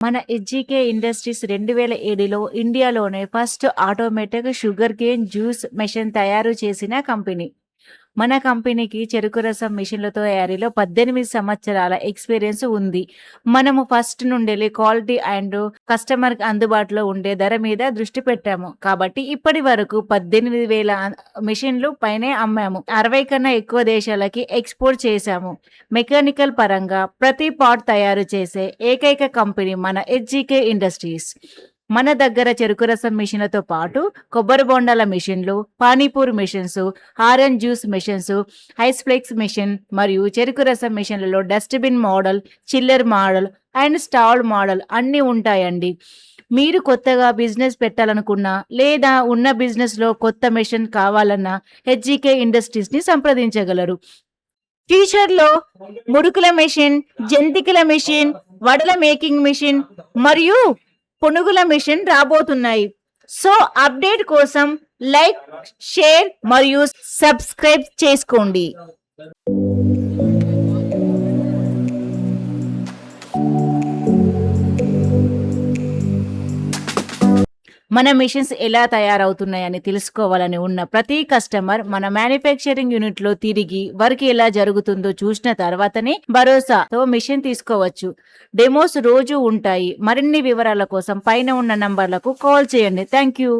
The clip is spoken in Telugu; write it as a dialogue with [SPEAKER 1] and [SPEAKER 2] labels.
[SPEAKER 1] మన హెచ్‌జీకే ఇండస్ట్రీస్ 2007లో ఇండియాలోనే first automatic sugar cane juice machine తయారు చేసిన కంపెనీ. మన కంపెనీకి చెరుకు రసం మెషిన్‌ల తయారీలో 18 సంవత్సరాల ఎక్స్‌పీరియన్స్ ఉంది. మనము ఫస్ట్ నుండెల్లి క్వాలిటీ అండ్ కస్టమర్‌కి అందుబాటులో ఉండే ధర మీద దృష్టి పెట్టాము. కాబట్టి ఇప్పటి వరకు 18,000 మెషిన్‌లు పైనే అమ్మాము. 60 కన్నా ఎక్కువ దేశాలకి ఎక్స్‌పోర్ట్ చేశాము. మెకానికల్ పరంగా ప్రతి పార్ట్ తయారు చేసే ఏకైక కంపెనీ మన హెచ్‌జీకే ఇండస్ట్రీస్. మన దగ్గర చెరుకు రసం మెషిన్‌లతో పాటు కొబ్బరి బొండాల మెషిన్‌లు, panipuri machines, orange juice machines, ice flakes machine మరియు చెరుకు రసం మెషిన్‌లలో dustbin model, chiller model and stall model అన్నీ ఉంటాయండి. మీరు కొత్తగా బిజినెస్ పెట్టాలనుకున్నా లేదా ఉన్న బిజినెస్‌లో కొత్త మెషిన్ కావాలన్నా హెచ్‌జీకే ఇండస్ట్రీస్‌ని సంప్రదించగలరు. ఫ్యూచర్‌లో మురుకుల మెషిన్, జంతికల మెషిన్, వడల మేకింగ్ మెషిన్ మరియు పునుగుల మెషిన్ రాబోతున్నాయి. సో అప్డేట్ కోసం లైక్, షేర్ మరియు సబ్స్క్రైబ్ చేసుకోండి. మన మెషిన్స్ ఎలా తయారవుతున్నాయని తెలుసుకోవాలని ఉన్న ప్రతి కస్టమర్ మన మ్యానుఫ్యాక్చరింగ్ యూనిట్లో తిరిగి వర్క్ ఎలా జరుగుతుందో చూసిన తర్వాతనే భరోసాతో మెషిన్ తీసుకోవచ్చు. డెమోస్ రోజు ఉంటాయి. మరిన్ని వివరాల కోసం పైన ఉన్న నంబర్లకు కాల్ చేయండి. Thank you.